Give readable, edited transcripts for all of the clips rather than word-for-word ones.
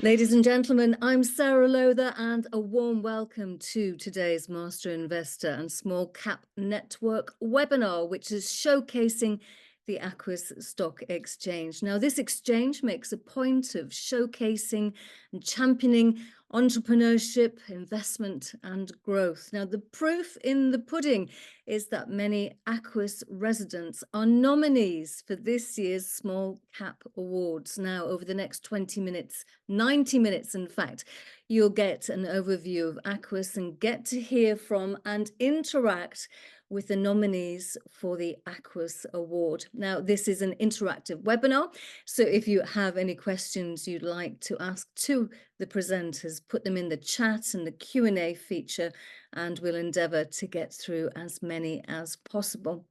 Ladies and gentlemen, I'm Sara-Louise and a warm welcome to today's Master Investor and Small Cap Network webinar, which is showcasing the Aquis Stock Exchange. Now, this exchange makes a point of showcasing and championing entrepreneurship, investment and growth. Now, the proof in the pudding is that many Aquis residents are nominees for this year's Small Cap Awards. Now, over the next 20 minutes, 90 minutes, in fact, you'll get an overview of Aquis and get to hear from and interact with the nominees for the Aquis Award. Now, this is an interactive webinar, so if you have any questions you'd like to ask to the presenters, put them in the chat and the Q&A feature, and we'll endeavour to get through as many as possible.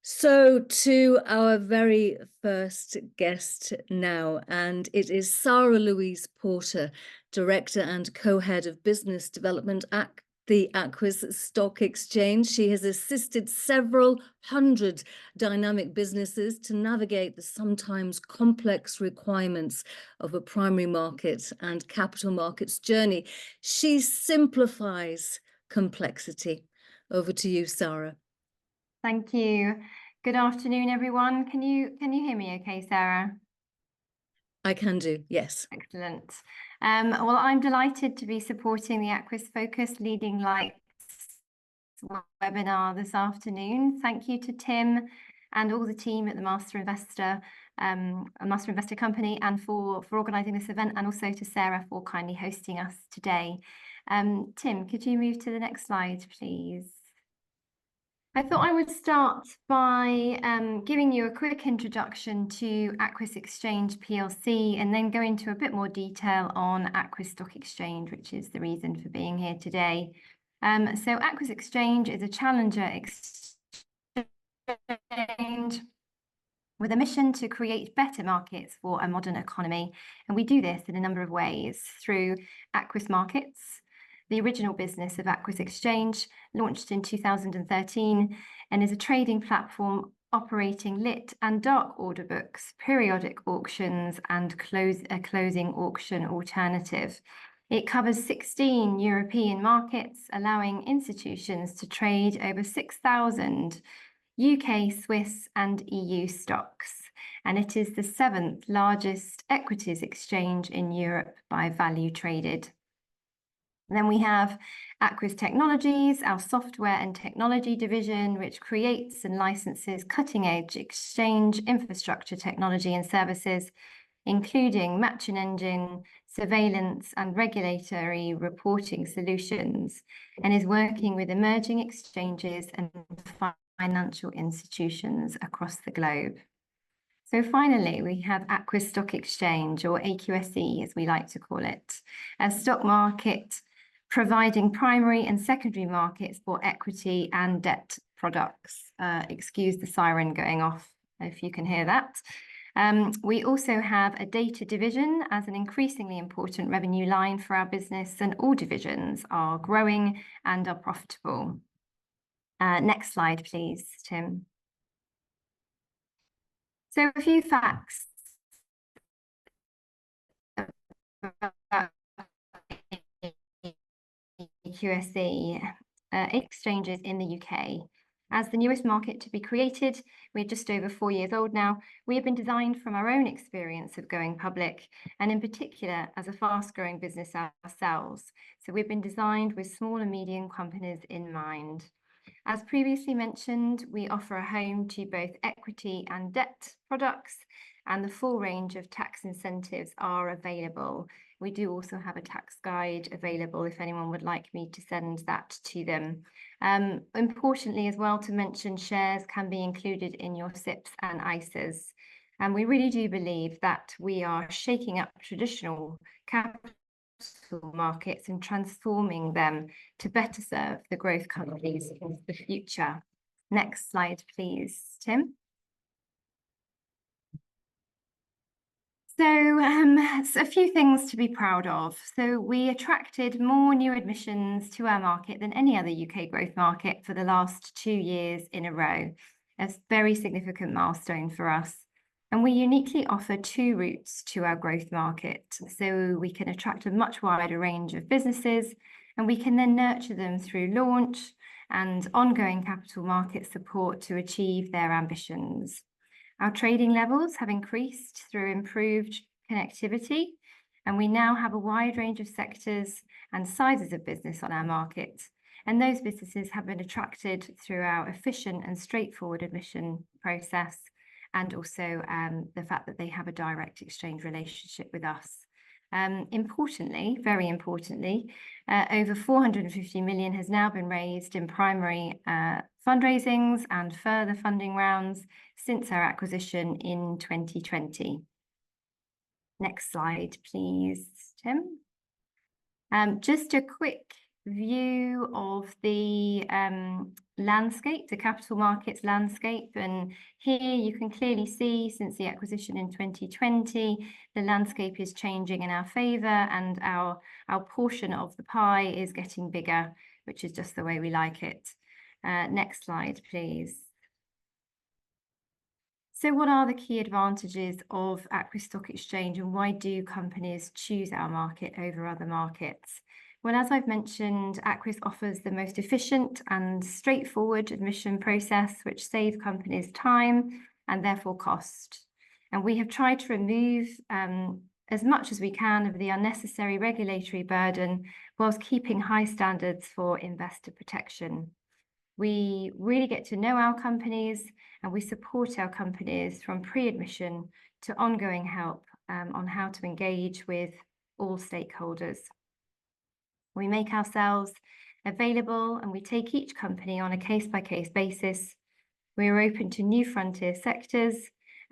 So to our very first guest now, and it is Sara-Louise Porter, Director and Co-Head of Business Development at the Aquis Stock Exchange. She has assisted several hundred dynamic businesses to navigate the sometimes complex requirements of a primary market and capital markets journey. She simplifies complexity. Over to you, Sara. Thank you. Good afternoon, everyone. Can you hear me okay, Sarah? I can do, yes. Excellent. Well, I'm delighted to be supporting the Aquis Focus Leading Lights webinar this afternoon. Thank you to Tim and all the team at the Master Investor Company and for organising this event, and also to Sarah for kindly hosting us today. Tim, could you move to the next slide, please? I thought I would start by giving you a quick introduction to Aquis Exchange PLC and then go into a bit more detail on Aquis Stock Exchange, which is the reason for being here today. So Aquis Exchange is a challenger exchange with a mission to create better markets for a modern economy. And we do this in a number of ways through Aquis Markets, the original business of Aquis Exchange, launched in 2013 and is a trading platform operating lit and dark order books, periodic auctions and a closing auction alternative. It covers 16 European markets, allowing institutions to trade over 6,000 UK, Swiss and EU stocks. And it is the 7th largest equities exchange in Europe by value traded. Then we have Aquis Technologies, our software and technology division, which creates and licenses cutting-edge exchange infrastructure technology and services, including matching engine, surveillance and regulatory reporting solutions, and is working with emerging exchanges and financial institutions across the globe. So finally, we have Aquis Stock Exchange, or AQSE as we like to call it, a stock market providing primary and secondary markets for equity and debt products. Excuse the siren going off if you can hear that. We also have a data division as an increasingly important revenue line for our business, and all divisions are growing and are profitable. Next slide, please, Tim. So a few facts about AQSE exchanges in the UK. As the newest market to be created, we're just over 4 years old now. We have been designed from our own experience of going public, and in particular as a fast-growing business ourselves. So we've been designed with small and medium companies in mind. As previously mentioned, we offer a home to both equity and debt products, and the full range of tax incentives are available. We do also have a tax guide available if anyone would like me to send that to them. Importantly as well to mention, shares can be included in your SIPs and ISAs. And we really do believe that we are shaking up traditional capital markets and transforming them to better serve the growth companies of the future. Next slide, please, Tim. So a few things to be proud of. So we attracted more new admissions to our market than any other UK growth market for the last 2 years in a row. A very significant milestone for us. And we uniquely offer two routes to our growth market. So we can attract a much wider range of businesses, and we can then nurture them through launch and ongoing capital market support to achieve their ambitions. Our trading levels have increased through improved connectivity, and we now have a wide range of sectors and sizes of business on our market. And those businesses have been attracted through our efficient and straightforward admission process, and also the fact that they have a direct exchange relationship with us. Importantly, very importantly, over 450 million has now been raised in primary fundraisings and further funding rounds since our acquisition in 2020. Next slide, please, Tim. Just a quick view of the landscape, the capital markets landscape. And here you can clearly see, since the acquisition in 2020, the landscape is changing in our favour, and our portion of the pie is getting bigger, which is just the way we like it. Next slide, please. So what are the key advantages of Aquis Stock Exchange, and why do companies choose our market over other markets? Well, as I've mentioned, Aquis offers the most efficient and straightforward admission process, which saves companies time and therefore cost. And we have tried to remove as much as we can of the unnecessary regulatory burden, whilst keeping high standards for investor protection. We really get to know our companies, and we support our companies from pre-admission to ongoing help on how to engage with all stakeholders. We make ourselves available, and we take each company on a case-by-case basis. We are open to new frontier sectors,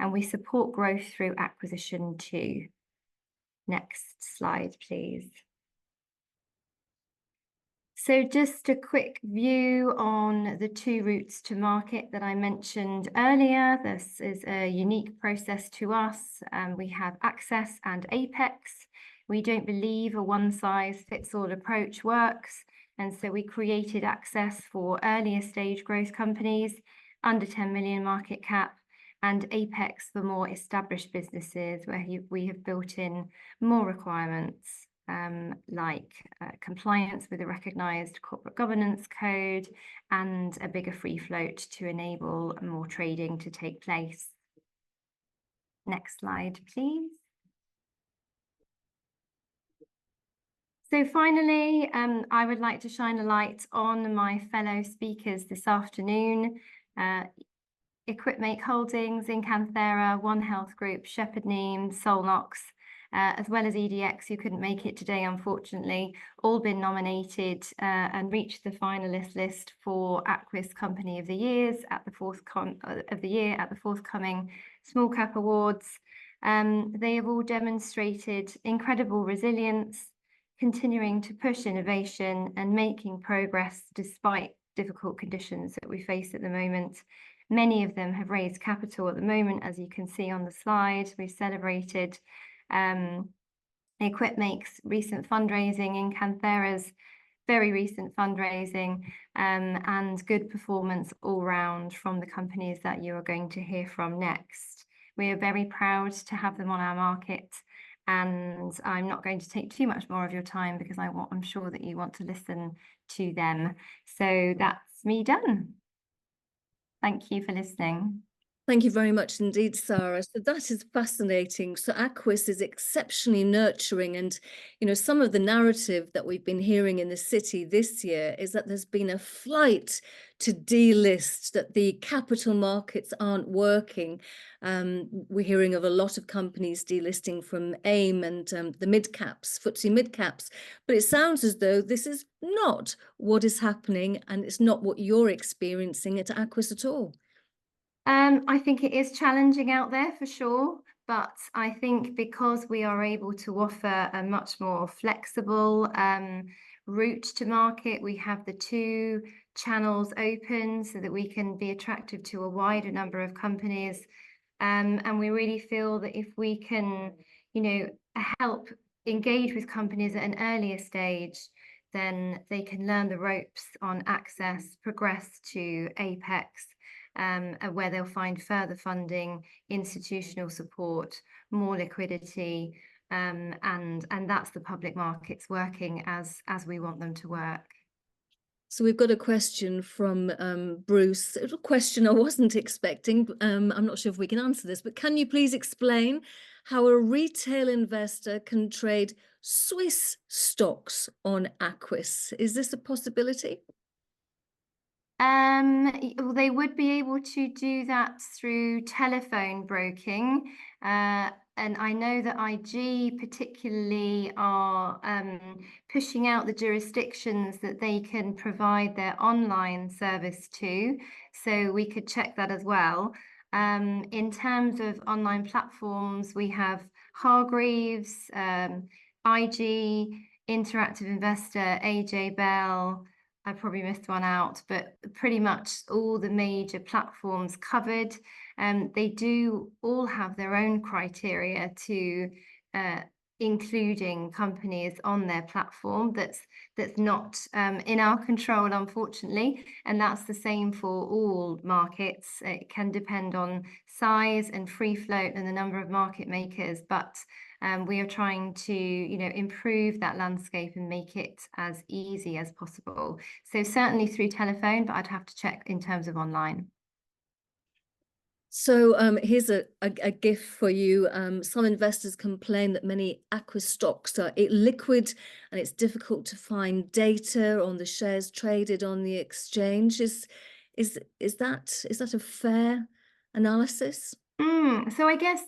and we support growth through acquisition too. Next slide, please. So just a quick view on the two routes to market that I mentioned earlier. This is a unique process to us. We have AQSE and Apex. We don't believe a one-size-fits-all approach works, and so we created AQSE for earlier stage growth companies under 10 million market cap, and Apex for more established businesses where we have built in more requirements, like compliance with a recognised corporate governance code and a bigger free float to enable more trading to take place. Next slide, please. So finally, I would like to shine a light on my fellow speakers this afternoon. Equipmake Holdings, Incanthera, One Health Group, Shepherd Neame, Solnox, as well as EDX, who couldn't make it today, unfortunately, all been nominated and reached the finalist list for Aquis Company of the Years at the forthcoming Small Cap Awards. They have all demonstrated incredible resilience, continuing to push innovation and making progress despite difficult conditions that we face at the moment. Many of them have raised capital at the moment, as you can see on the slide. We've celebrated Equipmake's recent fundraising, Incanthera's very recent fundraising, and good performance all round from the companies that you are going to hear from next. We are very proud to have them on our market, and I'm not going to take too much more of your time because I'm sure that you want to listen to them. So that's me done. Thank you for listening. Thank you very much indeed, Sara. So that is fascinating. So Aquis is exceptionally nurturing, and some of the narrative that we've been hearing in the city this year is that there's been a flight to delist, that the capital markets aren't working. We're hearing of a lot of companies delisting from AIM and the mid-caps, FTSE mid-caps, but it sounds as though this is not what is happening, and it's not what you're experiencing at Aquis at all. I think it is challenging out there for sure, but I think because we are able to offer a much more flexible route to market, we have the two channels open so that we can be attractive to a wider number of companies. And we really feel that if we can, help engage with companies at an earlier stage, then they can learn the ropes on AQSE, progress to Apex, where they'll find further funding, institutional support, more liquidity, and that's the public markets working as we want them to work. So we've got a question from Bruce. It's a question I wasn't expecting. I'm not sure if we can answer this, but can you please explain how a retail investor can trade Swiss stocks on Aquis? Is this a possibility? Well, they would be able to do that through telephone broking. And I know that IG particularly are pushing out the jurisdictions that they can provide their online service to. So we could check that as well. In terms of online platforms, we have Hargreaves, IG, Interactive Investor, AJ Bell. I probably missed one out, but pretty much all the major platforms covered. They do all have their own criteria to including companies on their platform that's not in our control, unfortunately, and that's the same for all markets. It can depend on size and free float and the number of market makers, but we are trying to, improve that landscape and make it as easy as possible. So certainly through telephone, but I'd have to check in terms of online. So here's a gift for you. Some investors complain that many Aquis stocks are illiquid and it's difficult to find data on the shares traded on the exchange. Is that a fair analysis? So I guess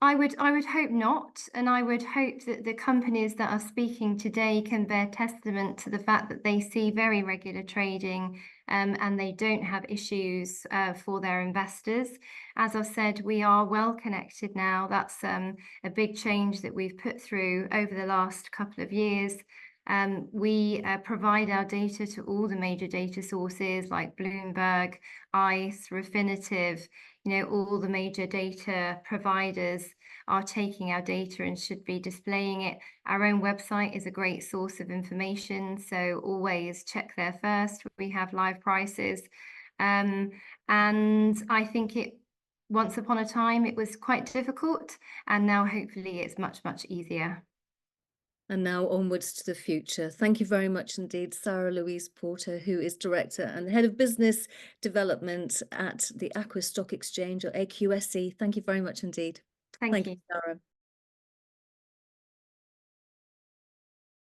I would hope not, and I would hope that the companies that are speaking today can bear testament to the fact that they see very regular trading, and they don't have issues for their investors. As I've said, we are well connected now. That's a big change that we've put through over the last couple of years. We provide our data to all the major data sources like Bloomberg, ICE, Refinitiv. All the major data providers are taking our data and should be displaying it. Our own website is a great source of information, so always check there first. We have live prices. And I think once upon a time, it was quite difficult, and now hopefully it's much, much easier. And now onwards to the future. Thank you very much indeed, Sara-Louise Porter, who is Director and Head of Business Development at the Aquis Stock Exchange, or AQSE. Thank you very much indeed. Thank you. Sarah.